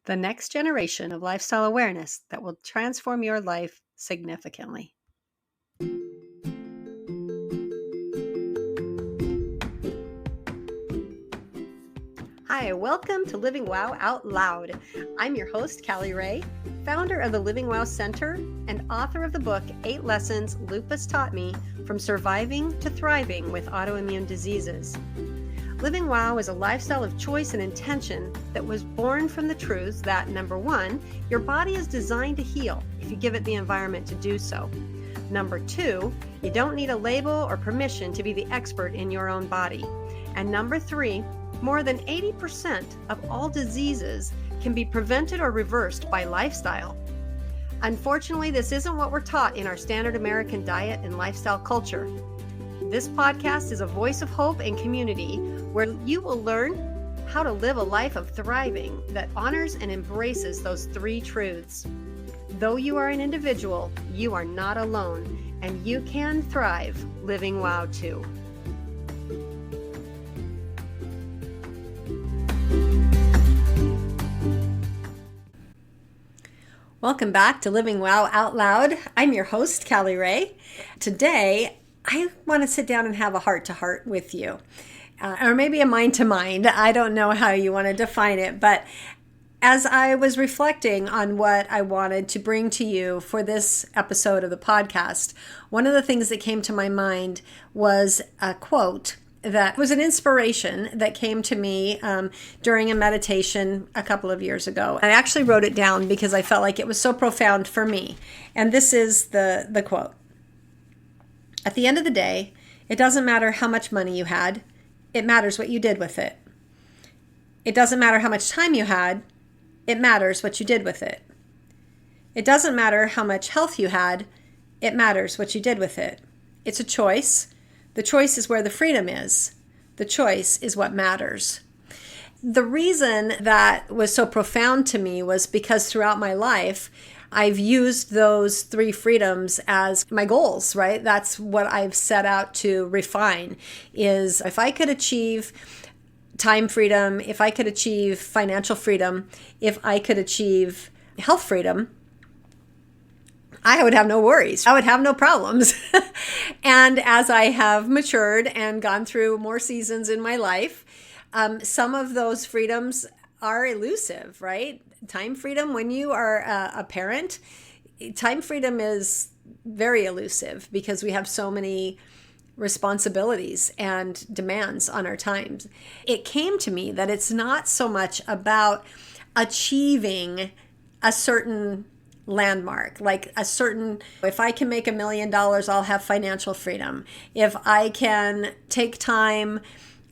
the next generation of lifestyle awareness that will transform your life significantly. Hi, welcome to Living Wow Out Loud. I'm your host, CallyRae, founder of the Living Wow Center and author of the book, 8 Lessons Lupus Taught Me from Surviving to Thriving with Autoimmune Diseases. Living Wow is a lifestyle of choice and intention that was born from the truths that, number one, your body is designed to heal if you give it the environment to do so. Number two, you don't need a label or permission to be the expert in your own body. And number three, more than 80% of all diseases can be prevented or reversed by lifestyle. Unfortunately, this isn't what we're taught in our standard American diet and lifestyle culture. This podcast is a voice of hope and community where you will learn how to live a life of thriving that honors and embraces those 3 truths. Though you are an individual, you are not alone, and you can thrive living wow too. Welcome back to Living Wow Out Loud. I'm your host, CallyRae. Today, I want to sit down and have a heart-to-heart with you, or maybe a mind-to-mind. I don't know how you want to define it, but as I was reflecting on what I wanted to bring to you for this episode of the podcast, one of the things that came to my mind was a quote that was an inspiration that came to me during a meditation a couple of years ago. I actually wrote it down because I felt like it was so profound for me. And this is the quote. At the end of the day, it doesn't matter how much money you had. It matters what you did with it. It doesn't matter how much time you had. It matters what you did with it. It doesn't matter how much health you had. It matters what you did with it. It's a choice. The choice is where the freedom is. The choice is what matters. The reason that was so profound to me was because throughout my life, I've used those 3 freedoms as my goals, right? That's what I've set out to refine, is if I could achieve time freedom, if I could achieve financial freedom, if I could achieve health freedom, I would have no worries. I would have no problems. And as I have matured and gone through more seasons in my life, some of those freedoms are elusive, right? Time freedom, when you are a parent, time freedom is very elusive because we have so many responsibilities and demands on our times. It came to me that it's not so much about achieving a certain landmark, like if I can make $1 million, I'll have financial freedom. If I can take time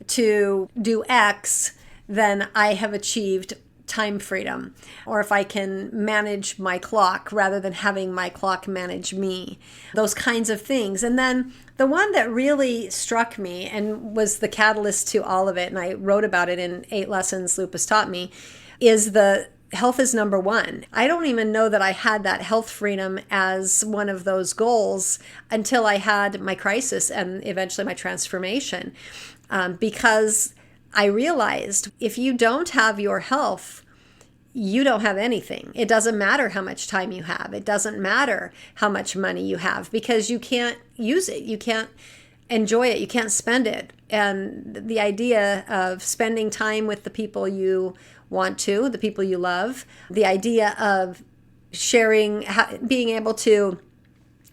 to do X, then I have achieved time freedom. Or if I can manage my clock rather than having my clock manage me, those kinds of things. And then the one that really struck me and was the catalyst to all of it, and I wrote about it in 8 Lessons Lupus Taught Me, is the health is number one. I don't even know that I had that health freedom as one of those goals until I had my crisis and eventually my transformation, because I realized if you don't have your health, you don't have anything. It doesn't matter how much time you have. It doesn't matter how much money you have because you can't use it. You can't enjoy it. You can't spend it. And the idea of spending time with the people you want to, the people you love, the idea of sharing, being able to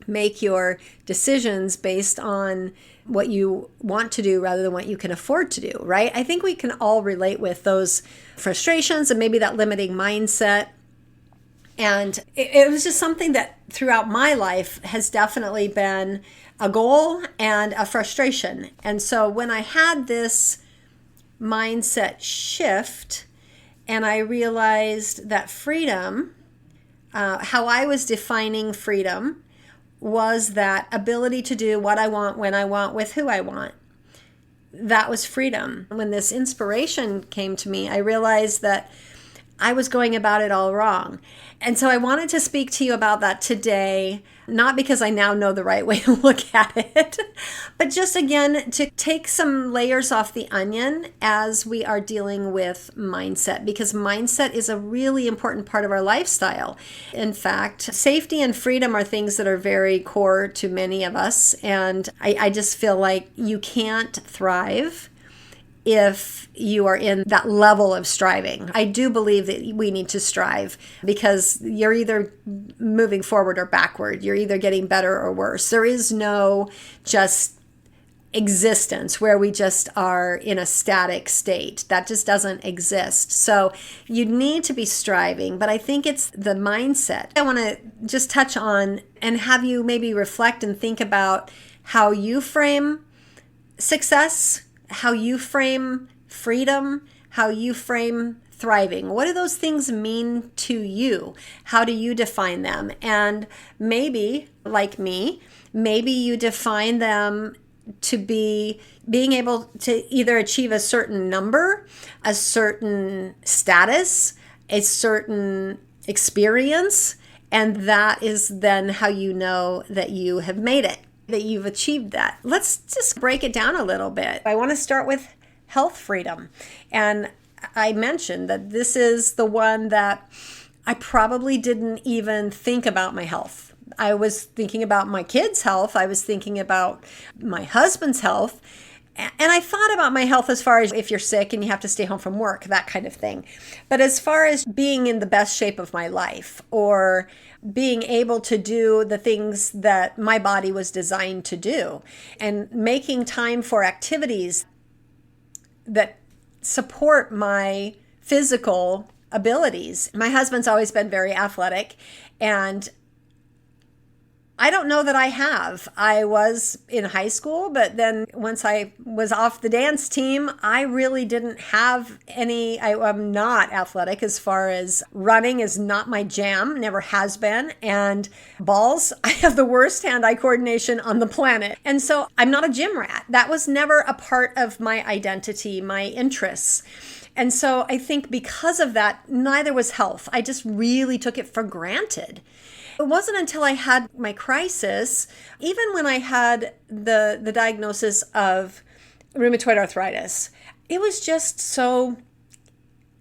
make your decisions based on what you want to do rather than what you can afford to do, right? I think we can all relate with those frustrations and maybe that limiting mindset. And it was just something that throughout my life has definitely been a goal and a frustration. And so when I had this mindset shift and I realized that freedom, how I was defining freedom, was that ability to do what I want, when I want, with who I want. That was freedom. When this inspiration came to me, I realized that I was going about it all wrong. And so I wanted to speak to you about that today, not because I now know the right way to look at it, but just again to take some layers off the onion as we are dealing with mindset, because mindset is a really important part of our lifestyle. In fact, safety and freedom are things that are very core to many of us. And I just feel like you can't thrive if you are in that level of striving. I do believe that we need to strive, because you're either moving forward or backward. You're either getting better or worse. There is no just existence where we just are in a static state. That just doesn't exist. So you need to be striving, but I think it's the mindset. I want to just touch on and have you maybe reflect and think about how you frame success, how you frame freedom, how you frame thriving. What do those things mean to you? How do you define them? And maybe, like me, maybe you define them to be being able to either achieve a certain number, a certain status, a certain experience, and that is then how you know that you have made it, that you've achieved that. Let's just break it down a little bit. I want to start with health freedom. And I mentioned that this is the one that I probably didn't even think about my health. I was thinking about my kids' health. I was thinking about my husband's health. And I thought about my health as far as if you're sick and you have to stay home from work, that kind of thing. But as far as being in the best shape of my life, or being able to do the things that my body was designed to do, and making time for activities that support my physical abilities. My husband's always been very athletic, and I don't know that I have. I was in high school, but then once I was off the dance team, I really didn't have any. I'm not athletic as far as running is not my jam, never has been. And balls, I have the worst hand-eye coordination on the planet. And so I'm not a gym rat. That was never a part of my identity, my interests. And so I think because of that, neither was health. I just really took it for granted. It wasn't until I had my crisis, even when I had the diagnosis of rheumatoid arthritis, it was just so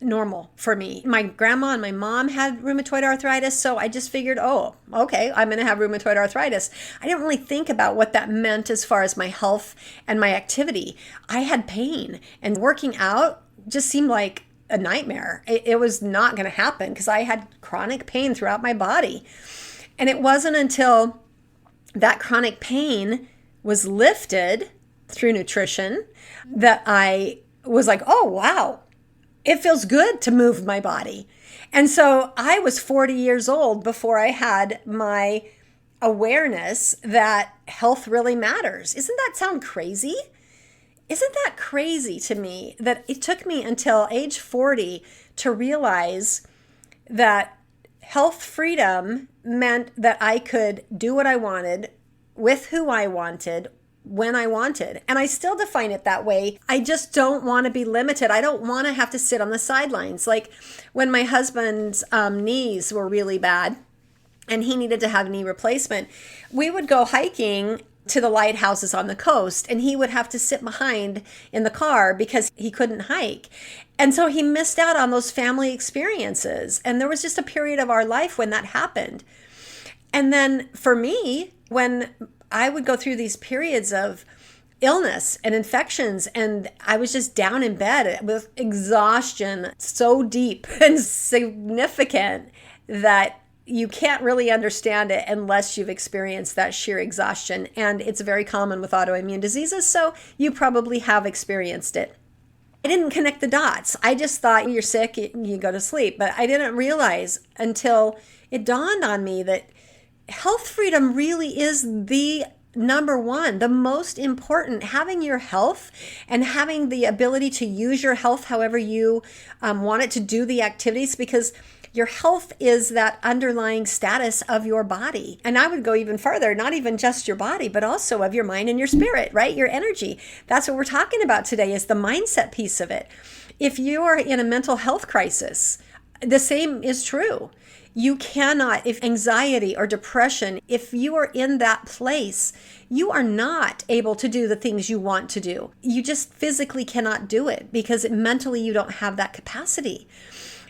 normal for me. My grandma and my mom had rheumatoid arthritis, so I just figured, oh, okay, I'm going to have rheumatoid arthritis. I didn't really think about what that meant as far as my health and my activity. I had pain, and working out just seemed like a nightmare. It was not going to happen because I had chronic pain throughout my body. And it wasn't until that chronic pain was lifted through nutrition that I was like, oh, wow, it feels good to move my body. And so I was 40 years old before I had my awareness that health really matters. Isn't that sound crazy? Isn't that crazy to me that it took me until age 40 to realize that health freedom meant that I could do what I wanted, with who I wanted, when I wanted. And I still define it that way. I just don't want to be limited. I don't want to have to sit on the sidelines. Like when my husband's knees were really bad and he needed to have knee replacement, we would go hiking to the lighthouses on the coast, and he would have to sit behind in the car because he couldn't hike. And so he missed out on those family experiences. And there was just a period of our life when that happened. And then for me, when I would go through these periods of illness and infections, and I was just down in bed with exhaustion so deep and significant that you can't really understand it unless you've experienced that sheer exhaustion. And it's very common with autoimmune diseases, so you probably have experienced it. I didn't connect the dots. I just thought you're sick, you go to sleep. But I didn't realize until it dawned on me that health freedom really is the number one, the most important. Having your health and having the ability to use your health however you want it to do the activities, because your health is that underlying status of your body. And I would go even further, not even just your body, but also of your mind and your spirit, right? Your energy. That's what we're talking about today, is the mindset piece of it. If you are in a mental health crisis, The same is true. You cannot, if anxiety or depression, if you are in that place, you are not able to do the things you want to do. You just physically cannot do it because mentally you don't have that capacity.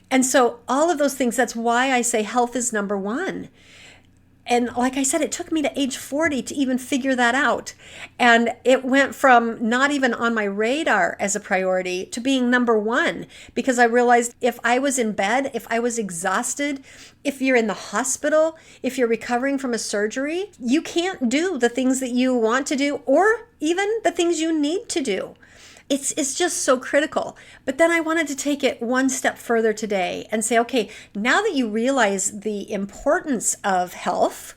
And so all of those things, that's why I say health is number one. And like I said, it took me to age 40 to even figure that out. And it went from not even on my radar as a priority to being number one, because I realized if I was in bed, if I was exhausted, if you're in the hospital, if you're recovering from a surgery, you can't do the things that you want to do or even the things you need to do. It's just so critical. But then I wanted to take it one step further today and say, okay, now that you realize the importance of health,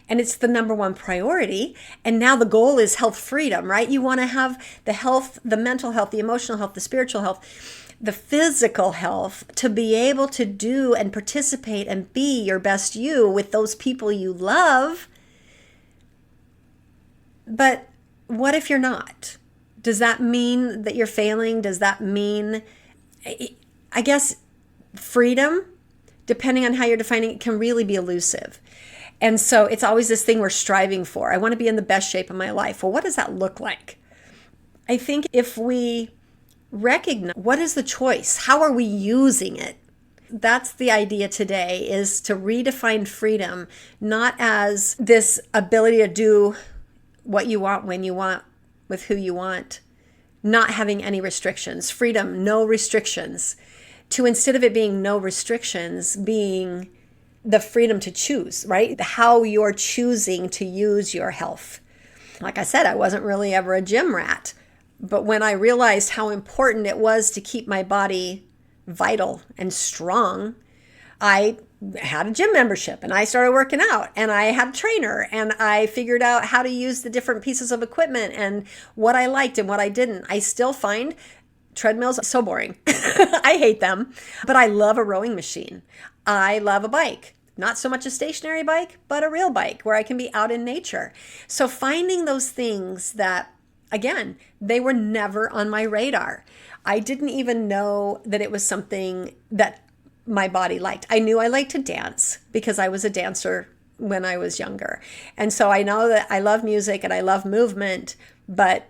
and it's the number one priority, and now the goal is health freedom, right? You want to have the health, the mental health, the emotional health, the spiritual health, the physical health, to be able to do and participate and be your best you with those people you love. But what if you're not? Does that mean that you're failing? Does that mean, I guess, freedom, depending on how you're defining it, can really be elusive. And so it's always this thing we're striving for. I want to be in the best shape of my life. Well, what does that look like? I think if we recognize what is the choice, how are we using it? That's the idea today, is to redefine freedom, not as this ability to do what you want, when you want, with who you want, not having any restrictions, freedom, no restrictions, to instead of it being no restrictions, being the freedom to choose, right? How you're choosing to use your health. Like I said, I wasn't really ever a gym rat, but when I realized how important it was to keep my body vital and strong, I had a gym membership and I started working out and I had a trainer and I figured out how to use the different pieces of equipment and what I liked and what I didn't. I still find treadmills so boring. I hate them, but I love a rowing machine. I love a bike. Not so much a stationary bike, but a real bike where I can be out in nature. So finding those things that, again, they were never on my radar. I didn't even know that it was something that my body liked. I knew I liked to dance because I was a dancer when I was younger. And so I know that I love music and I love movement, but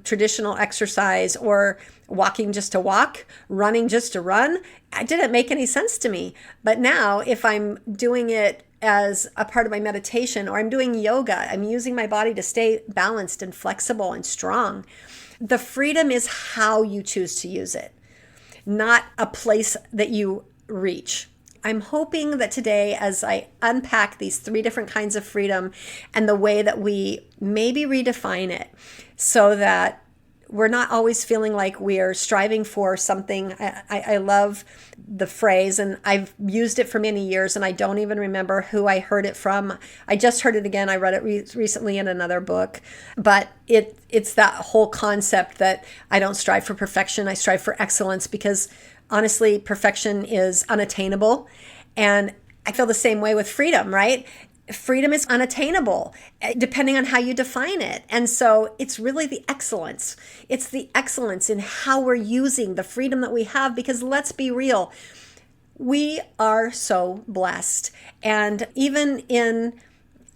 traditional exercise or walking just to walk, running just to run, it didn't make any sense to me. But now if I'm doing it as a part of my meditation or I'm doing yoga, I'm using my body to stay balanced and flexible and strong. The freedom is how you choose to use it, not a place that you reach. I'm hoping that today, as I unpack these three different kinds of freedom and the way that we maybe redefine it so that we're not always feeling like we are striving for something. I love the phrase, and I've used it for many years, and I don't even remember who I heard it from. I just heard it again. I read it recently in another book, but it's that whole concept that I don't strive for perfection. I strive for excellence, because honestly, perfection is unattainable. And I feel the same way with freedom, right? Freedom is unattainable depending on how you define it. And so it's really the excellence. It's the excellence in how we're using the freedom that we have, because let's be real, we are so blessed. And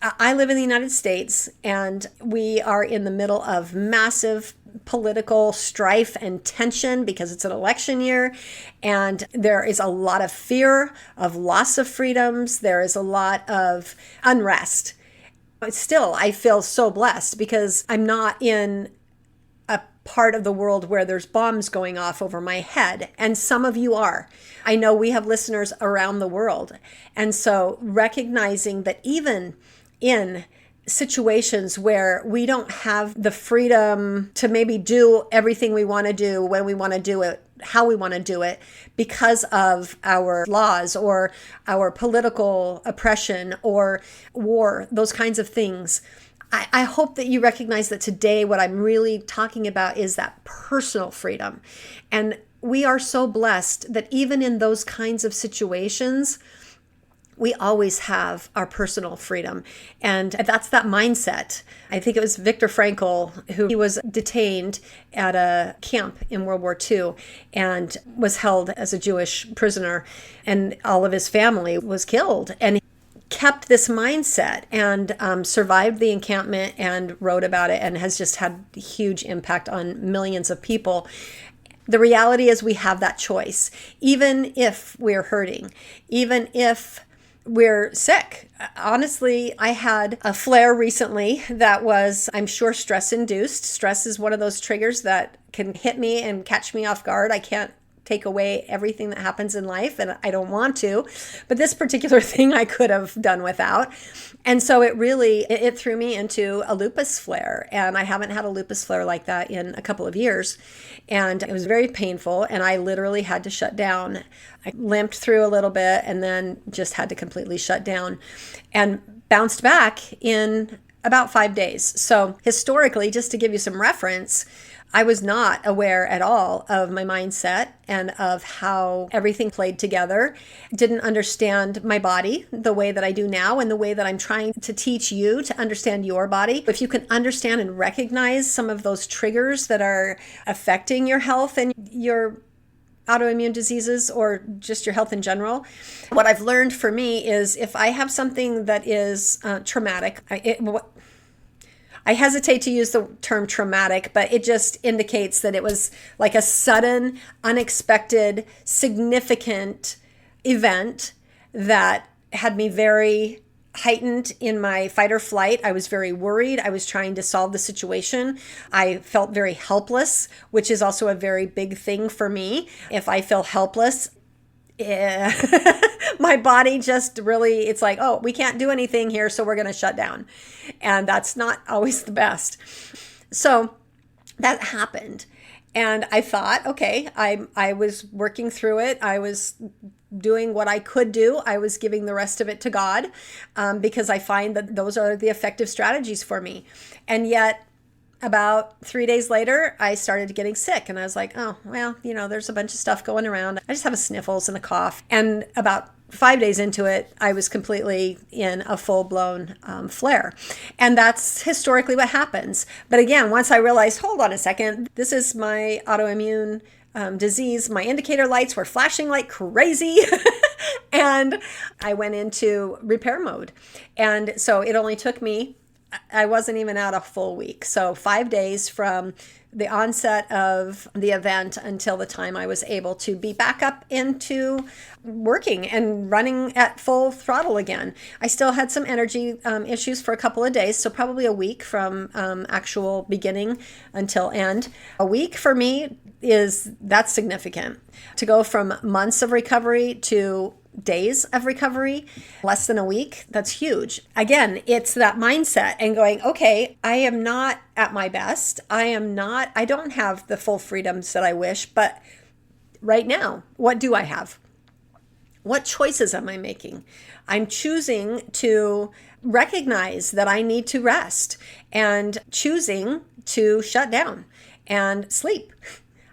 I live in the United States, and we are in the middle of massive political strife and tension because it's an election year, and there is a lot of fear of loss of freedoms. There is a lot of unrest. But still, I feel so blessed because I'm not in a part of the world where there's bombs going off over my head, and some of you are. I know we have listeners around the world, and so recognizing that even in situations where we don't have the freedom to maybe do everything we want to do, when we want to do it, how we want to do it, because of our laws or our political oppression or war, those kinds of things. I hope that you recognize that today what I'm really talking about is that personal freedom. And we are so blessed that even in those kinds of situations, We always have our personal freedom. And that's that mindset. I think it was Viktor Frankl, who he was detained at a camp in World War II and was held as a Jewish prisoner, and all of his family was killed. And kept this mindset and survived the encampment and wrote about it, and has just had huge impact on millions of people. The reality is we have that choice, even if we're hurting, even if we're sick. Honestly, I had a flare recently that was, I'm sure, stress induced. Stress is one of those triggers that can hit me and catch me off guard. I can't take away everything that happens in life, and I don't want to, but this particular thing I could have done without. And so it threw me into a lupus flare, and I haven't had a lupus flare like that in a couple of years. And it was very painful, and I literally had to shut down. I limped through a little bit and then just had to completely shut down and bounced back in about 5 days. So historically, just to give you some reference, I was not aware at all of my mindset and of how everything played together. Didn't understand my body the way that I do now, and the way that I'm trying to teach you to understand your body. If you can understand and recognize some of those triggers that are affecting your health and your autoimmune diseases, or just your health in general. What I've learned for me is if I have something that is traumatic, I hesitate to use the term traumatic, but it just indicates that it was like a sudden, unexpected, significant event that had me very heightened in my fight or flight. I was very worried. I was trying to solve the situation. I felt very helpless, which is also a very big thing for me. If I feel helpless, my body just really, it's like, oh, we can't do anything here, so we're going to shut down. And that's not always the best. So that happened. And I thought, okay, I was working through it. I was doing what I could do. I was giving the rest of it to God, because I find that those are the effective strategies for me. And yet, about 3 days later, I started getting sick, and I was like, oh, well, there's a bunch of stuff going around. I just have a sniffles and a cough. And about 5 days into it, I was completely in a full-blown flare. And that's historically what happens. But again, once I realized, hold on a second, this is my autoimmune disease, my indicator lights were flashing like crazy. And I went into repair mode. And so it only took me, I wasn't even out a full week. So 5 days from the onset of the event until the time I was able to be back up into working and running at full throttle again. I still had some energy issues for a couple of days, so probably a week from actual beginning until end. A week for me that's significant. To go from months of recovery to days of recovery, less than a week, that's huge. Again, it's that mindset and going, okay, I am not at my best. I don't have the full freedoms that I wish, but right now, what do I have? What choices am I making? I'm choosing to recognize that I need to rest and choosing to shut down and sleep.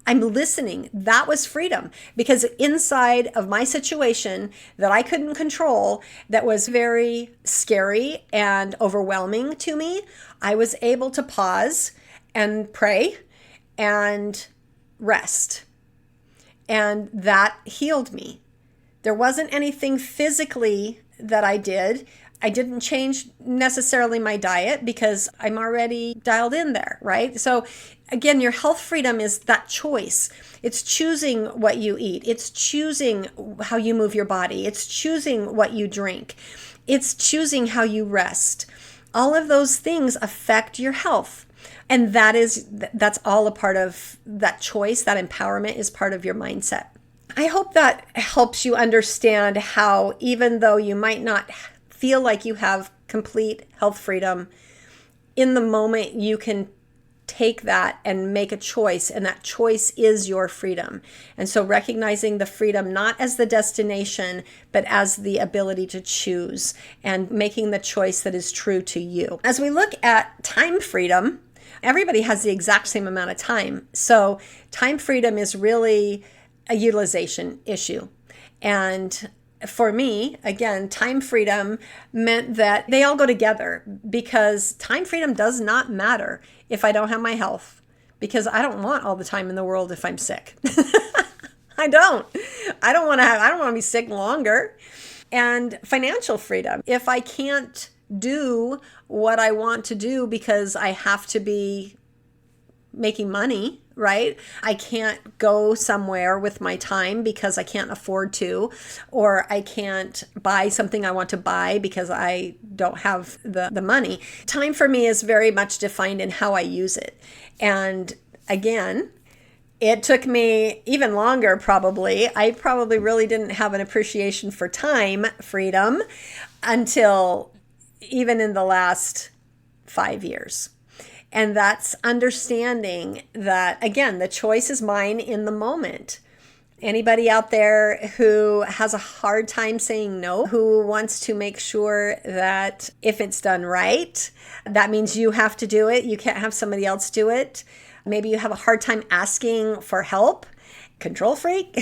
I'm listening. That was freedom, because inside of my situation that I couldn't control, that was very scary and overwhelming to me, I was able to pause and pray and rest. And that healed me. There wasn't anything physically that I did. I didn't change necessarily my diet because I'm already dialed in there, right? So again, your health freedom is that choice. It's choosing what you eat. It's choosing how you move your body. It's choosing what you drink. It's choosing how you rest. All of those things affect your health. And that's all a part of that choice. That empowerment is part of your mindset. I hope that helps you understand how, even though you might not feel like you have complete health freedom, in the moment you can take that and make a choice, and that choice is your freedom. And so recognizing the freedom not as the destination, but as the ability to choose and making the choice that is true to you. As we look at time freedom, everybody has the exact same amount of time. So time freedom is really a utilization issue. And for me, again, time freedom meant that they all go together, because time freedom does not matter if I don't have my health, because I don't want all the time in the world if I'm sick. I don't. I don't want to be sick longer. And financial freedom. If I can't do what I want to do because I have to be making money, right? I can't go somewhere with my time because I can't afford to, or I can't buy something I want to buy because I don't have the money. Time for me is very much defined in how I use it. And again, it took me even longer, probably. I probably really didn't have an appreciation for time freedom until even in the last 5 years. And that's understanding that, again, the choice is mine in the moment. Anybody out there who has a hard time saying no, who wants to make sure that if it's done right, that means you have to do it. You can't have somebody else do it. Maybe you have a hard time asking for help. Control freak.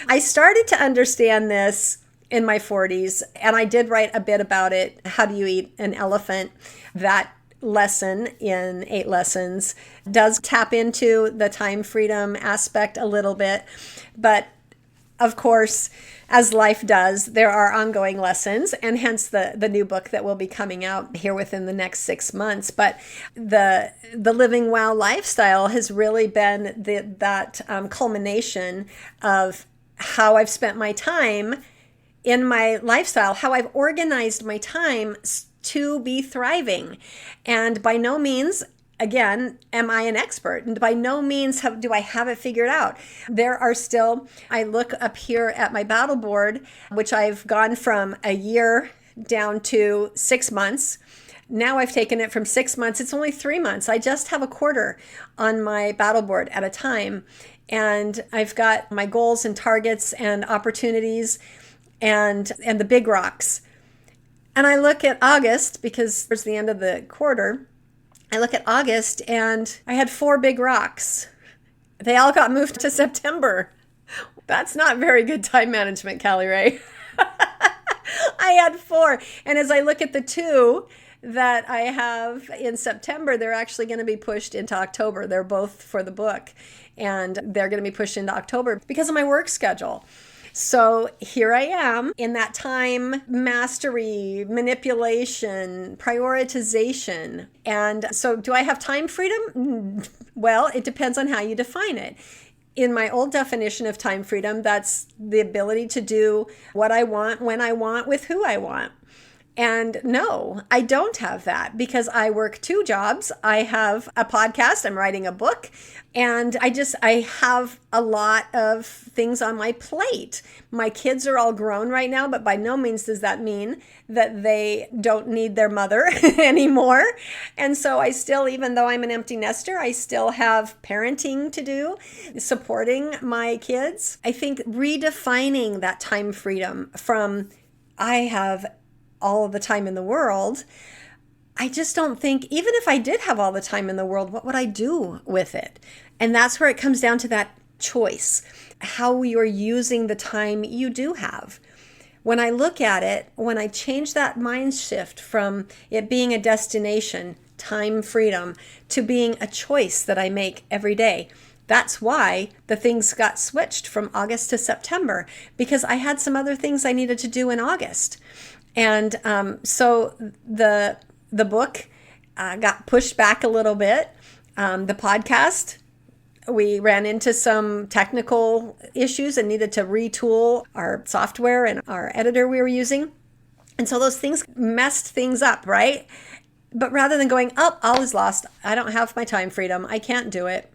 I started to understand this in my 40s, and I did write a bit about it. How do you eat an elephant? That lesson in 8 lessons does tap into the time freedom aspect a little bit. But of course, as life does, there are ongoing lessons, and hence the new book that will be coming out here within the next 6 months. But the Living Wow lifestyle has really been that culmination of how I've spent my time in my lifestyle, how I've organized my time to be thriving. And by no means, again, am I an expert? And by no means do I have it figured out. There are still, I look up here at my battle board, which I've gone from a year down to 6 months. Now I've taken it from 6 months. It's only 3 months. I just have a quarter on my battle board at a time. And I've got my goals and targets and opportunities and the big rocks. And I look at August, because it's the end of the quarter. I look at August and I had 4 big rocks. They all got moved to September. That's not very good time management, CallyRae. I had 4. And as I look at the 2 that I have in September, they're actually going to be pushed into October. They're both for the book. And they're going to be pushed into October because of my work schedule. So here I am in that time mastery, manipulation, prioritization. And so do I have time freedom? Well, it depends on how you define it. In my old definition of time freedom, that's the ability to do what I want, when I want, with who I want. And no, I don't have that because I work 2 jobs. I have a podcast, I'm writing a book, and I have a lot of things on my plate. My kids are all grown right now, but by no means does that mean that they don't need their mother anymore. And so I still, even though I'm an empty nester, I still have parenting to do, supporting my kids. I think redefining that time freedom from I have all of the time in the world, I just don't think, even if I did have all the time in the world, what would I do with it? And that's where it comes down to that choice, how you're using the time you do have. When I look at it, when I change that mind shift from it being a destination, time freedom, to being a choice that I make every day, that's why the things got switched from August to September, because I had some other things I needed to do in August. And so the book got pushed back a little bit. The podcast, we ran into some technical issues and needed to retool our software and our editor we were using. And so those things messed things up, right? But rather than going, oh, all is lost, I don't have my time freedom, I can't do it.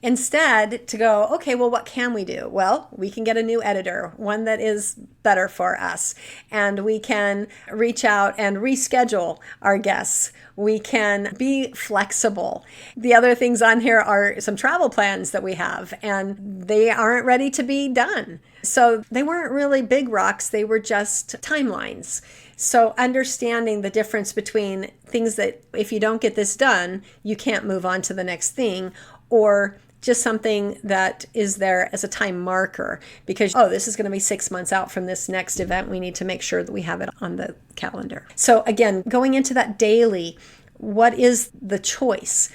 Instead, to go, okay, well, what can we do? Well, we can get a new editor, one that is better for us. And we can reach out and reschedule our guests. We can be flexible. The other things on here are some travel plans that we have, and they aren't ready to be done. So they weren't really big rocks. They were just timelines. So understanding the difference between things that if you don't get this done, you can't move on to the next thing, or just something that is there as a time marker because, oh, this is going to be 6 months out from this next event. We need to make sure that we have it on the calendar. So again, going into that daily, what is the choice?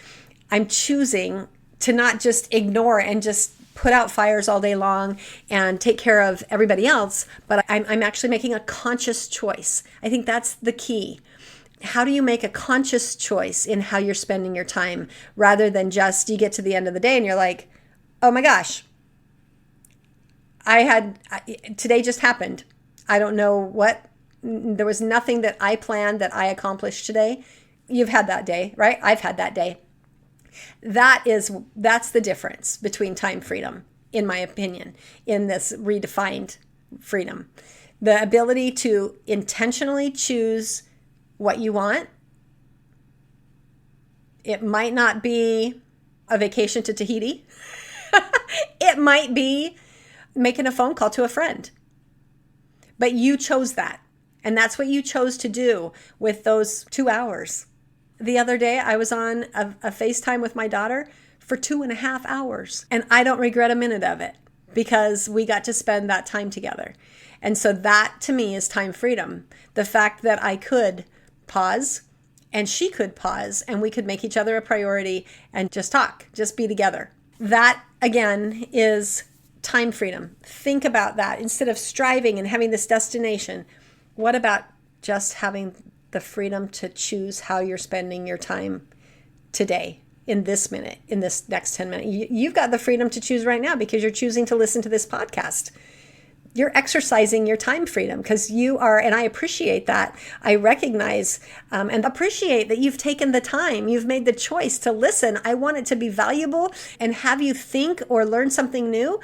I'm choosing to not just ignore and just put out fires all day long and take care of everybody else, but I'm actually making a conscious choice. I think that's the key. How do you make a conscious choice in how you're spending your time rather than just you get to the end of the day and you're like, oh my gosh, today just happened. I don't know what, there was nothing that I planned that I accomplished today. You've had that day, right? I've had that day. That's the difference between time freedom, in my opinion, in this redefined freedom. The ability to intentionally choose what you want. It might not be a vacation to Tahiti. It might be making a phone call to a friend. But you chose that. And that's what you chose to do with those 2 hours. The other day, I was on a FaceTime with my daughter for 2.5 hours. And I don't regret a minute of it because we got to spend that time together. And so that to me is time freedom. The fact that I could pause and she could pause and we could make each other a priority and just talk, just be together. That again is time freedom. Think about that. Instead of striving and having this destination, what about just having the freedom to choose how you're spending your time today, in this minute, in this next 10 minutes? You've got the freedom to choose right now because you're choosing to listen to this podcast. You're exercising your time freedom because you are, and I appreciate that. I recognize and appreciate that you've taken the time, you've made the choice to listen. I want it to be valuable and have you think or learn something new,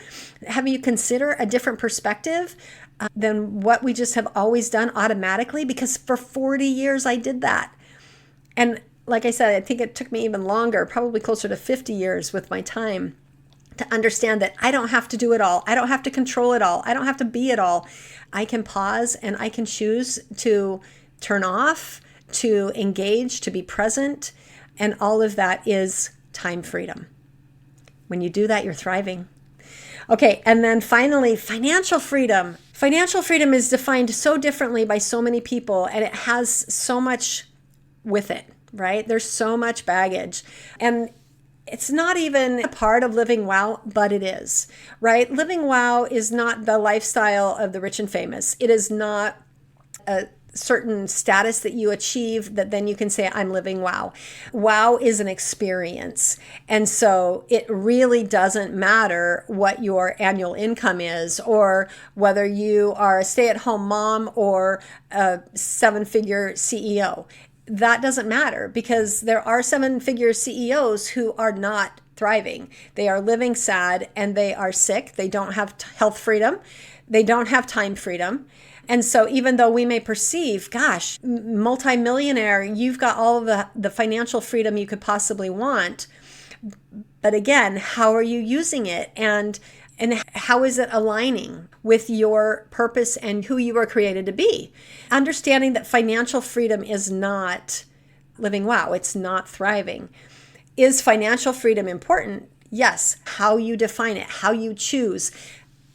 have you consider a different perspective than what we just have always done automatically, because for 40 years I did that. And like I said, I think it took me even longer, probably closer to 50 years with my time, to understand that I don't have to do it all. I don't have to control it all. I don't have to be it all. I can pause and I can choose to turn off, to engage, to be present. And all of that is time freedom. When you do that, you're thriving. Okay, and then finally, financial freedom. Financial freedom is defined so differently by so many people, and it has so much with it, right? There's so much baggage. And it's not even a part of living wow, but it is, right? Living wow is not the lifestyle of the rich and famous. It is not a certain status that you achieve that then you can say, I'm living wow. Wow is an experience. And so it really doesn't matter what your annual income is or whether you are a stay-at-home mom or a 7-figure CEO. That doesn't matter because there are 7-figure CEOs who are not thriving. They are living sad and they are sick. They don't have health freedom. They don't have time freedom. And so even though we may perceive, gosh, multimillionaire, you've got all of the financial freedom you could possibly want. But again, how are you using it? And how is it aligning with your purpose and who you were created to be? Understanding that financial freedom is not living wow. It's not thriving. Is financial freedom important? Yes. How you define it, how you choose.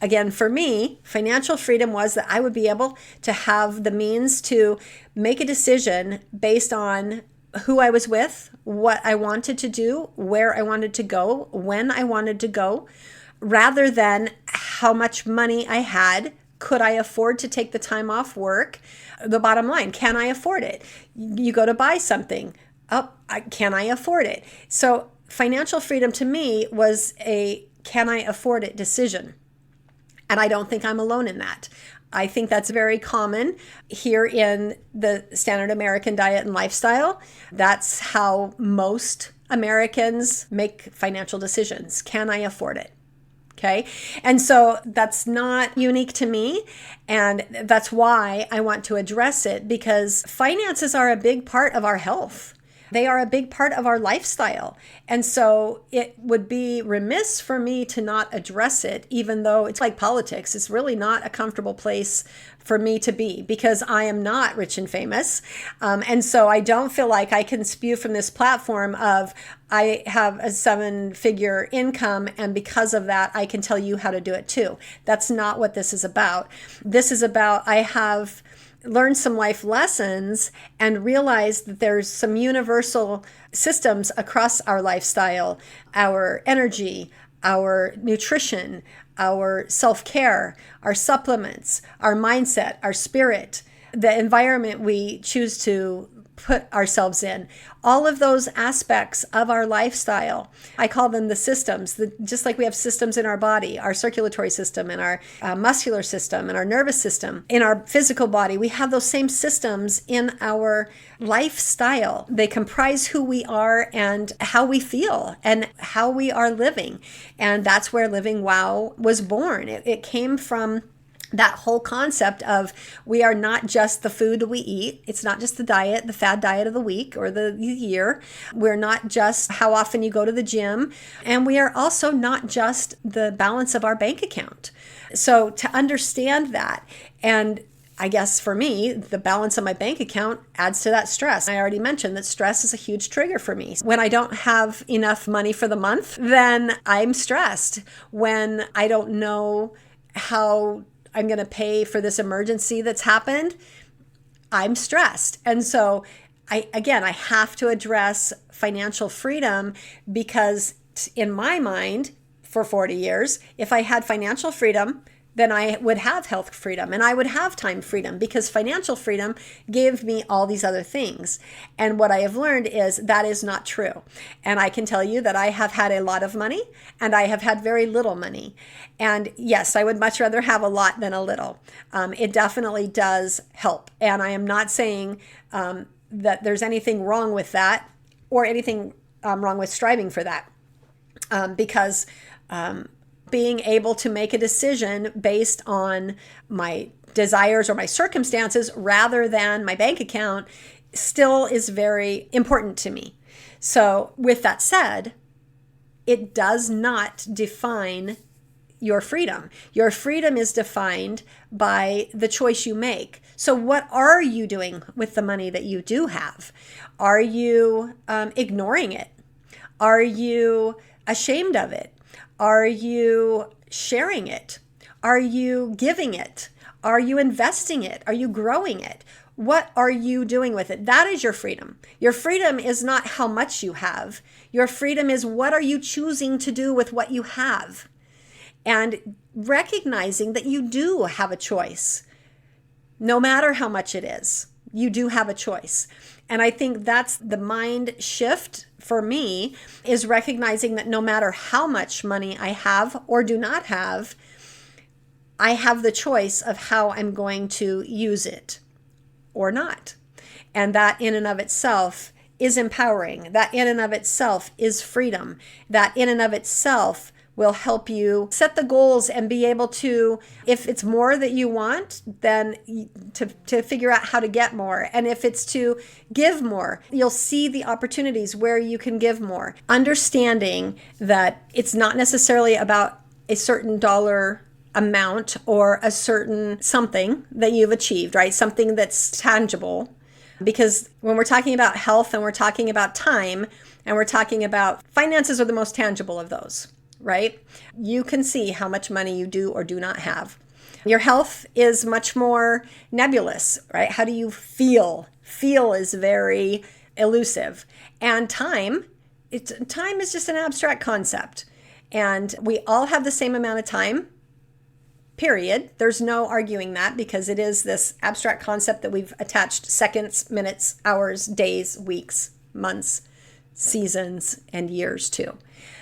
Again, for me, financial freedom was that I would be able to have the means to make a decision based on who I was with, what I wanted to do, where I wanted to go, when I wanted to go, rather than how much money I had. Could I afford to take the time off work? The bottom line, can I afford it? You go to buy something. Can I afford it? So financial freedom to me was a can I afford it decision. And I don't think I'm alone in that. I think that's very common here in the standard American diet and lifestyle. That's how most Americans make financial decisions. Can I afford it? Okay. And so that's not unique to me. And that's why I want to address it, because finances are a big part of our health. They are a big part of our lifestyle. And so it would be remiss for me to not address it, even though it's like politics. It's really not a comfortable place for me to be because I am not rich and famous. And so I don't feel like I can spew from this platform of I have a 7-figure income, and because of that, I can tell you how to do it too. That's not what this is about. This is about I have learned some life lessons and realized that there's some universal systems across our lifestyle, our energy, our nutrition, our self-care, our supplements, our mindset, our spirit, the environment we choose to put ourselves in. All of those aspects of our lifestyle, I call them the systems, just like we have systems in our body, our circulatory system and our muscular system and our nervous system. In our physical body, we have those same systems in our lifestyle. They comprise who we are and how we feel and how we are living. And that's where Living Wow was born. It came from that whole concept of we are not just the food we eat. It's not just the diet, the fad diet of the week or the year. We're not just how often you go to the gym. And we are also not just the balance of our bank account. So to understand that, and I guess for me, the balance of my bank account adds to that stress. I already mentioned that stress is a huge trigger for me. When I don't have enough money for the month, then I'm stressed. When I don't know how I'm going to pay for this emergency that's happened, I'm stressed. And so I have to address financial freedom because in my mind, for 40 years, if I had financial freedom, then I would have health freedom and I would have time freedom because financial freedom gave me all these other things. And what I have learned is that is not true. And I can tell you that I have had a lot of money and I have had very little money. And yes, I would much rather have a lot than a little. It definitely does help. And I am not saying that there's anything wrong with that or anything wrong with striving for that because being able to make a decision based on my desires or my circumstances rather than my bank account still is very important to me. So with that said, it does not define your freedom. Your freedom is defined by the choice you make. So what are you doing with the money that you do have? Are you ignoring it? Are you ashamed of it? Are you sharing it? Are you giving it? Are you investing it? Are you growing it? What are you doing with it? That is your freedom. Your freedom is not how much you have. Your freedom is what are you choosing to do with what you have? And recognizing that you do have a choice. No matter how much it is, you do have a choice. And I think that's the mind shift for me, is recognizing that no matter how much money I have or do not have, I have the choice of how I'm going to use it or not. And that in and of itself is empowering. That in and of itself is freedom. That in and of itself will help you set the goals and be able to, if it's more that you want, then to figure out how to get more. And if it's to give more, you'll see the opportunities where you can give more. Understanding that it's not necessarily about a certain dollar amount or a certain something that you've achieved, right? Something that's tangible. Because when we're talking about health and we're talking about time and we're talking about finances are the most tangible of those. Right? You can see how much money you do or do not have. Your health is much more nebulous, right? How do you feel? Feel is very elusive. And time is just an abstract concept. And we all have the same amount of time, period. There's no arguing that because it is this abstract concept that we've attached seconds, minutes, hours, days, weeks, months, seasons, and years to.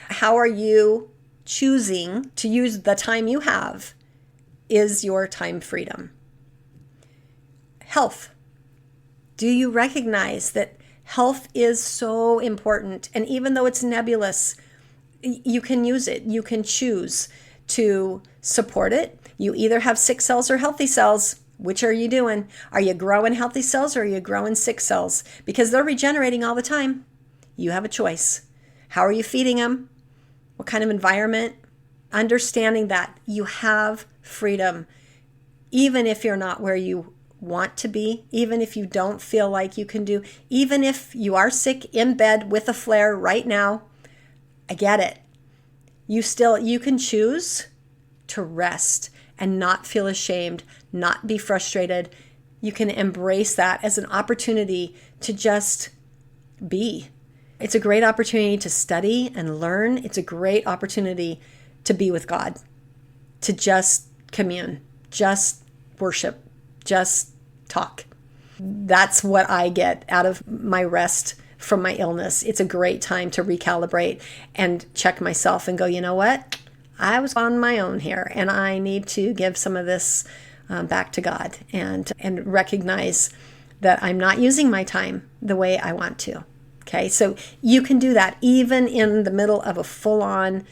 How are you choosing to use the time you have is your time freedom. Health. Do you recognize that health is so important? And even though it's nebulous, you can use it. You can choose to support it. You either have sick cells or healthy cells, Which are you doing? Are you growing healthy cells or are you growing sick cells? Because they're regenerating all the time. You have a choice. How are you feeding them? What kind of environment? Understanding that you have freedom, even if you're not where you want to be, even if you don't feel like you can do, even if you are sick in bed with a flare right now. I get it. You can choose to rest and not feel ashamed, not be frustrated. You can embrace that as an opportunity to just be. It's a great opportunity to study and learn. It's a great opportunity to be with God, to just commune, just worship, just talk. That's what I get out of my rest from my illness. It's a great time to recalibrate and check myself and go, you know what? I was on my own here and I need to give some of this back to God and recognize that I'm not using my time the way I want to. Okay, so you can do that even in the middle of a full-on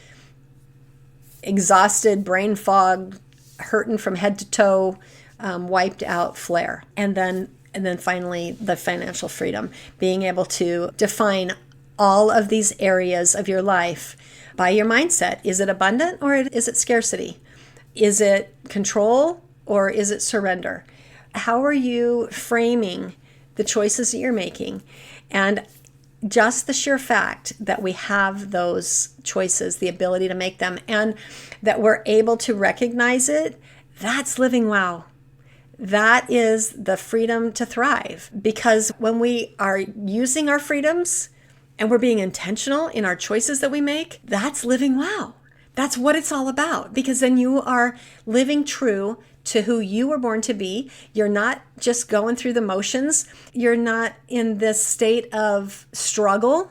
exhausted, brain fog, hurting from head to toe, wiped out flare. And then finally, the financial freedom, being able to define all of these areas of your life by your mindset. Is it abundant or is it scarcity? Is it control or is it surrender? How are you framing the choices that you're making? And just the sheer fact that we have those choices, the ability to make them, and that we're able to recognize it, that's living wow. That is the freedom to thrive. Because when we are using our freedoms and we're being intentional in our choices that we make, that's living wow. That's what it's all about. Because then you are living true to who you were born to be. You're not just going through the motions. You're not in this state of struggle,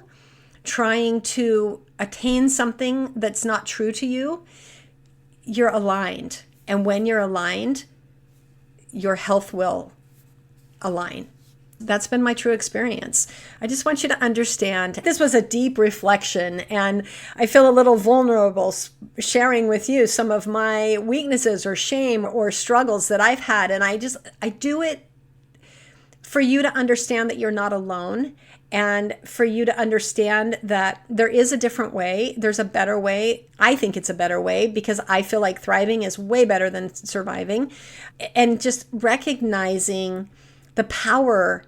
trying to attain something that's not true to you. You're aligned. And when you're aligned, your health will align. That's been my true experience. I just want you to understand this was a deep reflection, and I feel a little vulnerable sharing with you some of my weaknesses or shame or struggles that I've had. And I do it for you to understand that you're not alone, and for you to understand that there is a different way. There's a better way. I think it's a better way because I feel like thriving is way better than surviving. And just recognizing the power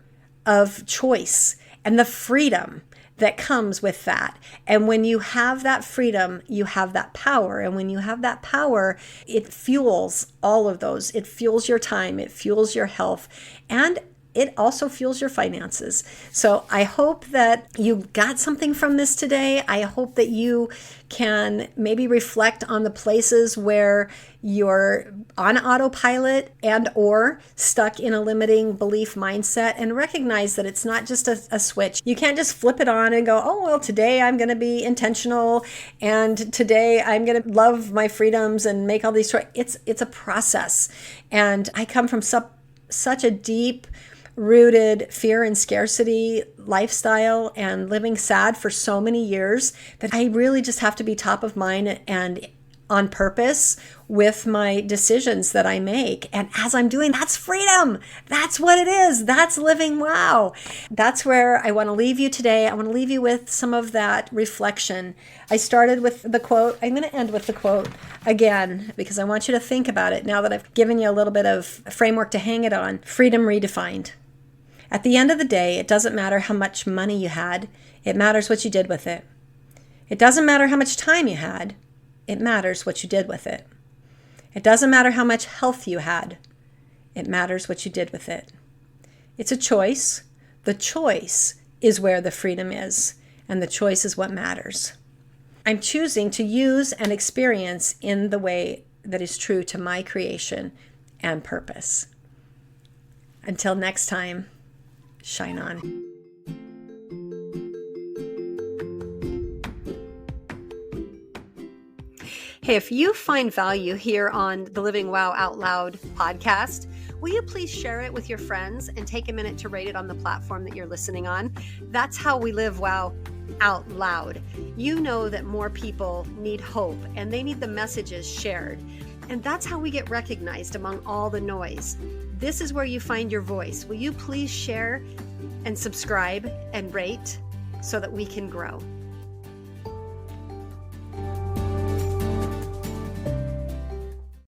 of choice and the freedom that comes with that. And when you have that freedom, you have that power. And when you have that power, it fuels all of those. It fuels your time, it fuels your health, and it also fuels your finances. So I hope that you got something from this today. I hope that you can maybe reflect on the places where you're on autopilot and or stuck in a limiting belief mindset, and recognize that it's not just a switch. You can't just flip it on and go, oh, well, today I'm going to be intentional and today I'm going to love my freedoms and make all these choices. It's a process. And I come from such a deep rooted fear and scarcity lifestyle and living sad for so many years that I really just have to be top of mind and on purpose with my decisions that I make. And as I'm doing, that's freedom. That's what it is. That's living wow. That's where I want to leave you today. I want to leave you with some of that reflection. I started with the quote. I'm going to end with the quote again because I want you to think about it now that I've given you a little bit of framework to hang it on. Freedom redefined. At the end of the day, it doesn't matter how much money you had. It matters what you did with it. It doesn't matter how much time you had. It matters what you did with it. It doesn't matter how much health you had. It matters what you did with it. It's a choice. The choice is where the freedom is, and the choice is what matters. I'm choosing to use and experience in the way that is true to my creation and purpose. Until next time, shine on. Hey, if you find value here on the Living Wow Out Loud podcast, will you please share it with your friends and take a minute to rate it on the platform that you're listening on? That's how we live wow out loud. You know that more people need hope and they need the messages shared. And that's how we get recognized among all the noise. This is where you find your voice. Will you please share and subscribe and rate so that we can grow?